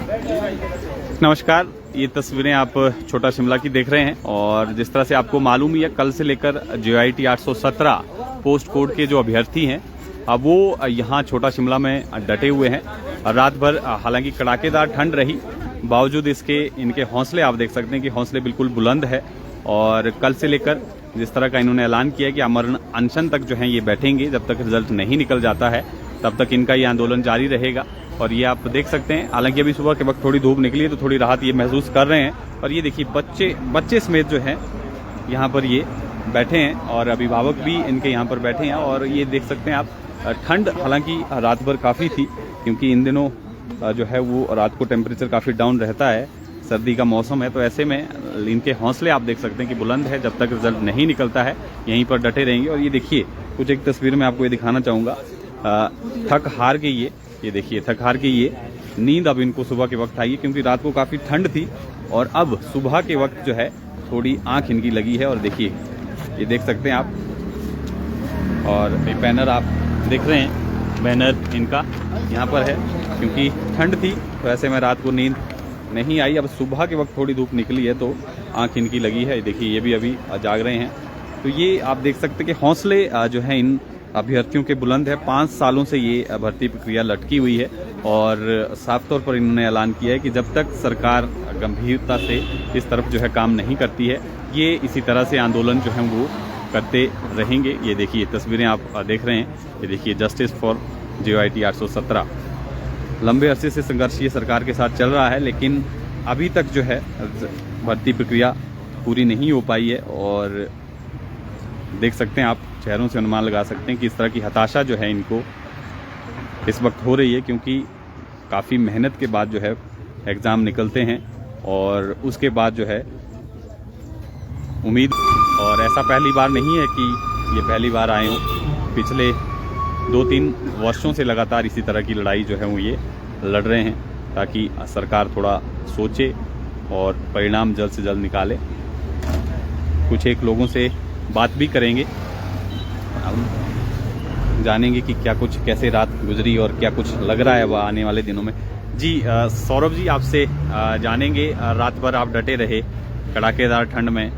नमस्कार, ये तस्वीरें आप छोटा शिमला की देख रहे हैं और जिस तरह से आपको मालूम ही है, कल से लेकर JIT 817 पोस्ट कोड के जो अभ्यर्थी हैं अब वो यहाँ छोटा शिमला में डटे हुए हैं। रात भर हालांकि कड़ाकेदार ठंड रही, बावजूद इसके इनके हौसले आप देख सकते हैं कि हौसले बिल्कुल बुलंद है। और कल से लेकर जिस तरह का इन्होंने ऐलान किया कि अमरण अनशन तक जो है ये बैठेंगे, जब तक रिजल्ट नहीं निकल जाता है तब तक इनका ये आंदोलन जारी रहेगा। और ये आप देख सकते हैं, हालांकि अभी सुबह के वक्त थोड़ी धूप निकली है तो थोड़ी राहत ये महसूस कर रहे हैं। और ये देखिए बच्चे समेत जो है यहाँ पर ये बैठे हैं और अभिभावक भी इनके यहाँ पर बैठे हैं। और ये देख सकते हैं आप, ठंड हालांकि रात भर काफ़ी थी, क्योंकि इन दिनों जो है वो रात को टेम्परेचर काफ़ी डाउन रहता है, सर्दी का मौसम है। तो ऐसे में इनके हौसले आप देख सकते हैं कि बुलंद है, जब तक रिजल्ट नहीं निकलता है यहीं पर डटे रहेंगे। और ये देखिए कुछ एक तस्वीर में आपको ये दिखाना चाहूँगा, थक हार के ये देखिए थक हार के ये नींद अब इनको सुबह के वक्त आई है, क्योंकि रात को काफ़ी ठंड थी और अब सुबह के वक्त जो है थोड़ी आंख इनकी लगी है। और देखिए ये देख सकते हैं आप, और ये बैनर आप देख रहे हैं, बैनर इनका यहाँ पर है, क्योंकि ठंड थी तो ऐसे में रात को नींद नहीं आई। अब सुबह के वक्त थोड़ी धूप निकली है तो आंख इनकी लगी है। देखिए ये भी अभी जाग रहे हैं। तो ये आप देख सकते हैं कि हौसले जो हैं इन अभ्यर्थियों के बुलंद है। 5 सालों से ये भर्ती प्रक्रिया लटकी हुई है और साफ तौर पर इन्होंने ऐलान किया है कि जब तक सरकार गंभीरता से इस तरफ जो है काम नहीं करती है, ये इसी तरह से आंदोलन जो है वो करते रहेंगे। ये देखिए तस्वीरें आप देख रहे हैं, ये देखिए जस्टिस फॉर JIT 817। लंबे अरसे से संघर्ष ये सरकार के साथ चल रहा है, लेकिन अभी तक जो है भर्ती प्रक्रिया पूरी नहीं हो पाई है। और देख सकते हैं आप, चेहरों से अनुमान लगा सकते हैं कि इस तरह की हताशा जो है इनको इस वक्त हो रही है, क्योंकि काफ़ी मेहनत के बाद जो है एग्ज़ाम निकलते हैं और उसके बाद जो है उम्मीद, और ऐसा पहली बार नहीं है कि ये पहली बार आए हों, पिछले 2-3 वर्षों से लगातार इसी तरह की लड़ाई जो है वो ये लड़ रहे हैं, ताकि सरकार थोड़ा सोचे और परिणाम जल्द से जल्द निकाले। कुछ एक लोगों से बात भी करेंगे, हम जानेंगे कि क्या कुछ कैसे रात गुजरी और क्या कुछ लग रहा है वह आने वाले दिनों में। जी सौरभ जी, आपसे जानेंगे, रात भर आप डटे रहे कड़ाकेदार ठंड में,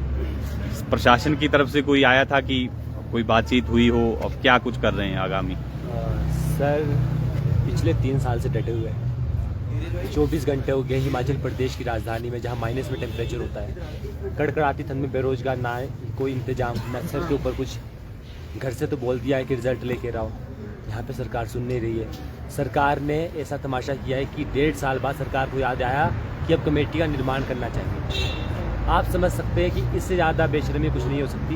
प्रशासन की तरफ से कोई आया था कि कोई बातचीत हुई हो, और क्या कुछ कर रहे हैं आगामी? सर पिछले 3 साल से डटे हुए हैं। 24 घंटे हो गए हिमाचल प्रदेश की राजधानी में, जहां माइनस में टेम्परेचर होता है, कड़कड़ाती ठंड में बेरोजगार ना है, कोई इंतजाम न सर के ऊपर कुछ। घर से तो बोल दिया है कि रिजल्ट लेके आओ, यहाँ पे सरकार सुन नहीं रही है। सरकार ने ऐसा तमाशा किया है कि 1.5 साल बाद सरकार को याद आया कि अब कमेटी का निर्माण करना चाहिए। आप समझ सकते हैं कि इससे ज़्यादा बेशर्मी कुछ नहीं हो सकती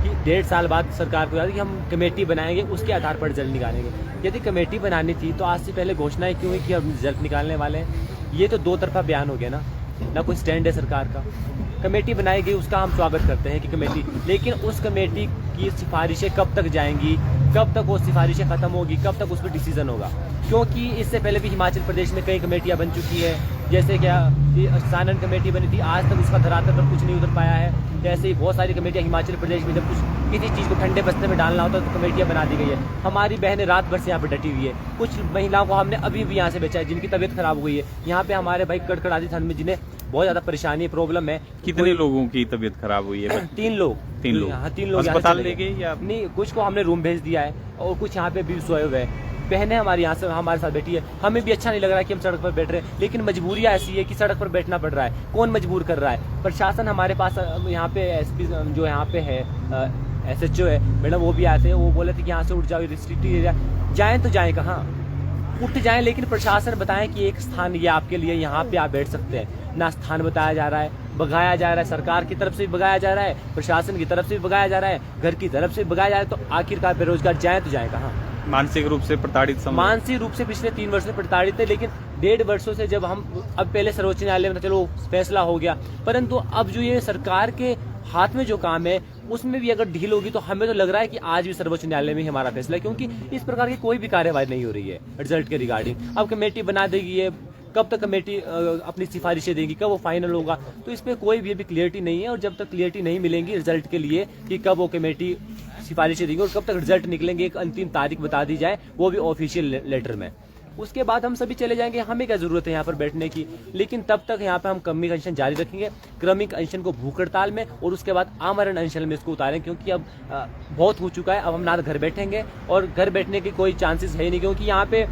कि 1.5 साल बाद सरकार को याद है कि हम कमेटी बनाएंगे, उसके आधार पर रिजल्ट निकालेंगे। यदि कमेटी बनानी थी तो आज से पहले घोषणाएं क्यों हुई कि हम रिजल्ट निकालने वाले हैं? ये तो 2 तरफा बयान हो गया ना कोई स्टैंड है सरकार का। कमेटी बनाई गई, उसका हम स्वागत करते हैं कि कमेटी, लेकिन उस कमेटी की सिफारिशें कब तक जाएंगी, कब तक वो सिफारिशें ख़त्म होगी, कब तक उस पर डिसीजन होगा? क्योंकि इससे पहले भी हिमाचल प्रदेश में कई कमेटियाँ बन चुकी है, जैसे क्या सानन कमेटी बनी थी, आज तक उसका धरातल पर कुछ नहीं उतर पाया है। जैसे ही बहुत सारी कमेटियाँ हिमाचल प्रदेश में जब कुछ किसी चीज़ को ठंडे बस्ते में डालना होता है तो कमेटियाँ बना दी गई है। हमारी बहनें रात भर से यहाँ पर डटी हुई है। कुछ महिलाओं को हमने अभी भी यहाँ से बचा है जिनकी तबीयत खराब हो गई है। यहाँ पे हमारे भाई कड़कड़ाती ठंड में जिन्हें बहुत ज़्यादा परेशानी प्रॉब्लम है। कितने लोगों की तबीयत खराब हुई है? 3 लोग। हाँ, 3 लोग अस्पताल ले गए या नहीं? कुछ को हमने रूम भेज दिया है और कुछ यहाँ पे भी सोए हुए हैं। बहनें हमारी यहाँ से हमारे साथ बैठी है। हमें भी अच्छा नहीं लग रहा है कि हम सड़क पर बैठ रहे हैं, लेकिन मजबूरियाँ ऐसी है कि सड़क पर बैठना पड़ रहा है। कौन मजबूर कर रहा है? प्रशासन हमारे पास, यहाँ पे SP जो यहाँ पे है SHO है मैडम, वो भी आते हैं, वो बोले थे कि यहाँ से उठ जाओ, रिस्ट्रिक्टेड एरिया। जाएँ तो जाएँ कहाँ? उठ जाएँ, लेकिन प्रशासन बताएं कि एक स्थान ये आपके लिए, यहाँ पे आप बैठ सकते हैं। ना स्थान बताया जा रहा है, भगाया जा रहा है, सरकार की तरफ से भी भगाया जा रहा है, प्रशासन की तरफ से भी भगाया जा रहा है, घर की तरफ से भी भगाया जा रहा है। तो आखिरकार बेरोजगार जाए तो जाए कहाँ? मानसिक रूप से प्रताड़ित, मानसिक रूप से पिछले 3 वर्ष से प्रताड़ित है। लेकिन 1.5 वर्षों से जब हम, अब पहले सर्वोच्च न्यायालय में चलो फैसला हो गया, परंतु अब जो ये सरकार के हाथ में जो काम है उसमें भी अगर ढील होगी तो हमें तो लग रहा है कि आज भी सर्वोच्च न्यायालय में हमारा फैसला है, क्योंकि इस प्रकार की कोई भी कार्यवाही नहीं हो रही है रिजल्ट के रिगार्डिंग। अब कमेटी बना देगी, ये कब तक कमेटी अपनी सिफारिशें देगी, कब वो फाइनल होगा, तो इस पर कोई भी अभी क्लियरिटी नहीं है। और जब तक क्लियरिटी नहीं मिलेंगी रिजल्ट के लिए कि कब वो कमेटी सिफारिशें देंगे और कब तक रिजल्ट निकलेंगे, एक अंतिम तारीख बता दी जाए, वो भी ऑफिशियल लेटर में, उसके बाद हम सभी चले जाएंगे, हमें क्या जरूरत है यहाँ पर बैठने की। लेकिन तब तक यहाँ पे हम क्रमिक अनशन जारी रखेंगे, क्रमिक अनशन को भूख हड़ताल में और उसके बाद आमरण अनशन में इसको उतारें, क्योंकि अब बहुत हो चुका है। अब हम ना घर बैठेंगे और घर बैठने की कोई चांसेस है नहीं, क्योंकि यहाँ पे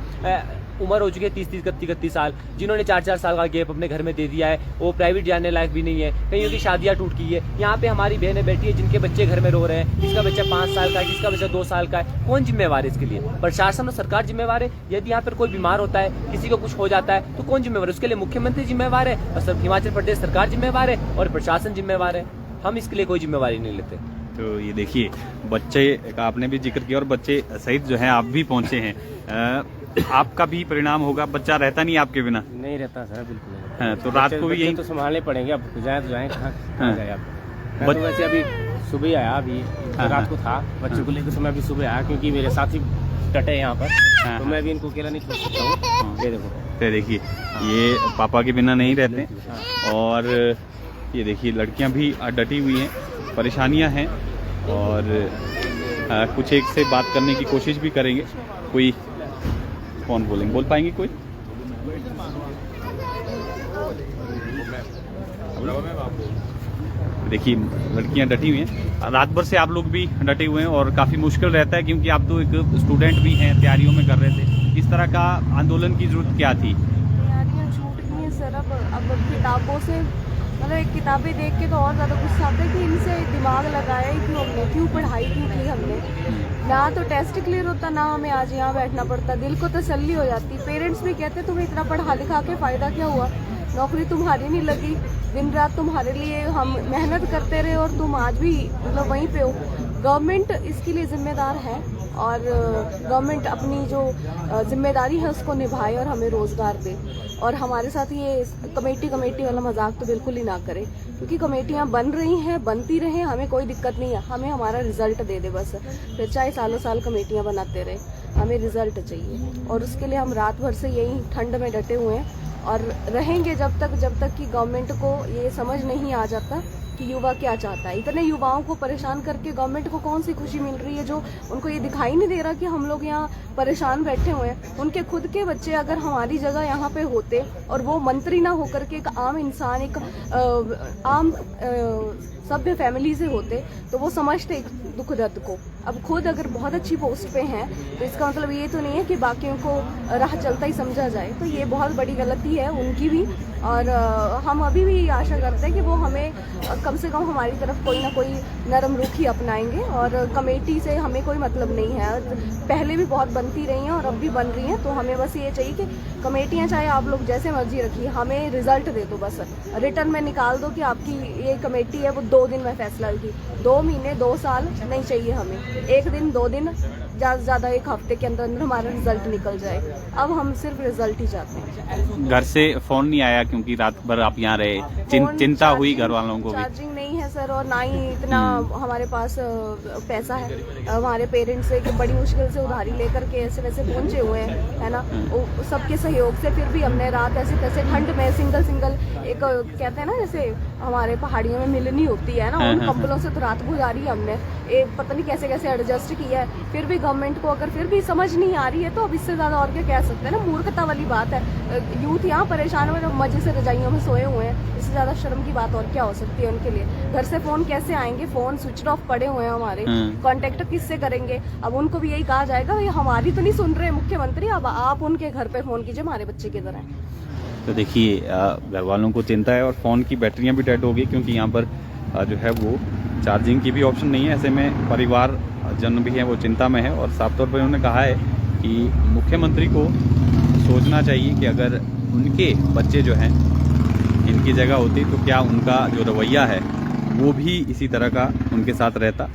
उम्र हो चुकी है 30-30, 31-31 साल। जिन्होंने 4-4 साल का गैप अपने घर में दे दिया है, वो प्राइवेट जाने लायक भी नहीं है, कईयों की शादियां टूट गई है। यहाँ पे हमारी बहनें बैठी है जिनके बच्चे घर में रो रहे हैं, जिसका बच्चा 5 साल का है, जिसका बच्चा 2 साल का है। कौन जिम्मेवार है इसके लिए? प्रशासन और सरकार जिम्मेवार है। यदि यहाँ पर कोई बीमार होता है, किसी को कुछ हो जाता है, तो कौन जिम्मेवार है? उसके लिए मुख्यमंत्री जिम्मेवार है और हिमाचल प्रदेश सरकार जिम्मेवार है और प्रशासन जिम्मेवार है। हम इसके लिए कोई जिम्मेवारी नहीं लेते। तो ये देखिए, बच्चे का आपने भी जिक्र किया और बच्चे सहित जो है आप भी पहुंचे हैं। आपका भी परिणाम होगा, बच्चा रहता नहीं आपके बिना? नहीं रहता सर, बिल्कुल नहीं। हाँ, तो रात को भी यही तो संभालने पड़ेंगे। अब जाए तो जाए, कहाँ जाए आप? मैं तो वैसे अभी सुबह आया, अभी रात को था बच्चे को लेकर, तो मैं अभी सुबह आया क्योंकि मेरे साथी डटे यहाँ पर, तो मैं भी इनको अकेला नहीं छोड़ सकता हूँ। ये देखो, तो देखिए ये पापा के बिना नहीं रहते। और ये देखिए लड़कियां भी डटी हुई हैं, परेशानियां हैं और कुछ एक से बात करने की कोशिश भी करेंगे। कोई कौन बोल पाएंगे कोई? देखिए लड़कियां डटी हुई हैं, रात भर से आप लोग भी डटे हुए हैं और काफ़ी मुश्किल रहता है, क्योंकि आप तो एक स्टूडेंट भी हैं, तैयारियों में कर रहे थे। इस तरह का आंदोलन की जरूरत क्या थी? तैयारियां छूट गई हैं सर। अब किताबों से मतलब किताबें देख के तो और ज़्यादा गुस्सा आता है कि इनसे दिमाग लगाया ही क्यों हमने, क्यों पढ़ाई क्यों की हमने। ना तो टेस्ट क्लियर होता, ना हमें आज यहाँ बैठना पड़ता, दिल को तसल्ली हो जाती। पेरेंट्स भी कहते तुम्हें इतना पढ़ा लिखा के फ़ायदा क्या हुआ, नौकरी तुम्हारी नहीं लगी, दिन रात तुम्हारे लिए हम मेहनत करते रहे और तुम आज भी मतलब वहीं पे हो। गवर्नमेंट इसके लिए जिम्मेदार है और गवर्नमेंट अपनी जो जिम्मेदारी है उसको निभाए और हमें रोज़गार दे। और हमारे साथ ये कमेटी वाला मजाक तो बिल्कुल ही ना करे, क्योंकि कमेटियाँ बन रही हैं, बनती रहें, हमें कोई दिक्कत नहीं है। हमें हमारा रिजल्ट दे दे बस, फिर चाहे सालों साल कमेटियाँ बनाते रहे, हमें रिजल्ट चाहिए। और उसके लिए हम रात भर से यही ठंड में डटे हुए हैं और रहेंगे जब तक कि गवर्नमेंट को ये समझ नहीं आ जाता कि युवा क्या चाहता है। इतने युवाओं को परेशान करके गवर्नमेंट को कौन सी खुशी मिल रही है, जो उनको ये दिखाई नहीं दे रहा कि हम लोग यहाँ परेशान बैठे हुए हैं। उनके खुद के बच्चे अगर हमारी जगह यहाँ पे होते और वो मंत्री ना होकर के एक आम इंसान, एक आम सभ्य फैमिली से होते, तो वो समझते एक दुख दर्द को। अब खुद अगर बहुत अच्छी पोस्ट पे हैं तो इसका मतलब ये तो नहीं है कि बाकियों को राह चलता ही समझा जाए। तो ये बहुत बड़ी गलती है उनकी भी। और हम अभी भी आशा करते हैं कि वो हमें कम से कम हमारी तरफ कोई ना कोई नरम रुख ही अपनाएंगे। और कमेटी से हमें कोई मतलब नहीं है, पहले भी बहुत बनती रही हैं और अब भी बन रही हैं। तो हमें बस ये चाहिए कि कमेटियाँ चाहे आप लोग जैसे मर्जी रखिए, हमें रिजल्ट दे दो, बस रिटर्न में निकाल दो कि आपकी ये कमेटी है वो 2 दिन में फैसला की। 2 महीने 2 साल नहीं चाहिए हमें, 1 दिन 2 दिन, ज़्यादा से ज़्यादा 1 हफ्ते के अंदर अंदर हमारा रिजल्ट निकल जाए। अब हम सिर्फ रिजल्ट ही चाहते हैं। घर से फोन नहीं आया क्योंकि रात भर आप यहाँ रहे, चिंता हुई घर वालों को भी? चार्जिंग नहीं है सर, और ना ही इतना हमारे पास पैसा है। हमारे पेरेंट्स से कि बड़ी मुश्किल से उधारी लेकर के ऐसे वैसे पहुंचे हुए हैं, है ना। सबके सहयोग से फिर भी हमने रात ऐसे तैसे ठंड में सिंगल एक कहते हैं ना, जैसे हमारे पहाड़ियों में मिलनी होती है ना, उन कंबलों से तो रात गुजारी हमने। एक पता नहीं कैसे एडजस्ट किया है। फिर भी गवर्नमेंट को अगर फिर भी समझ नहीं आ रही है तो अब इससे ज़्यादा और क्या कह सकते हैं ना, मूर्खता वाली बात है। यूथ यहाँ परेशान हुए, मजे से रजाइयों में सोए हुए हैं, इससे ज़्यादा शर्म की बात और क्या हो सकती है उनके लिए। घर से फ़ोन कैसे आएंगे, फ़ोन स्विच ऑफ पड़े हुए हैं हमारे, कॉन्टेक्ट किससे करेंगे। अब उनको भी यही कहा जाएगा, भाई हमारी तो नहीं सुन रहे मुख्यमंत्री, अब आप उनके घर पे फ़ोन कीजिए, हमारे बच्चे किधर हैं। तो देखिए घर वालों को चिंता है और फ़ोन की बैटरियां भी डेड हो गई, क्योंकि यहाँ पर जो है वो चार्जिंग की भी ऑप्शन नहीं है। ऐसे में परिवार जन भी है वो चिंता में है और साफ तौर पर उन्होंने कहा है कि मुख्यमंत्री को सोचना चाहिए कि अगर उनके बच्चे जो हैं इनकी जगह होती तो क्या उनका जो रवैया है वो भी इसी तरह का उनके साथ रहता।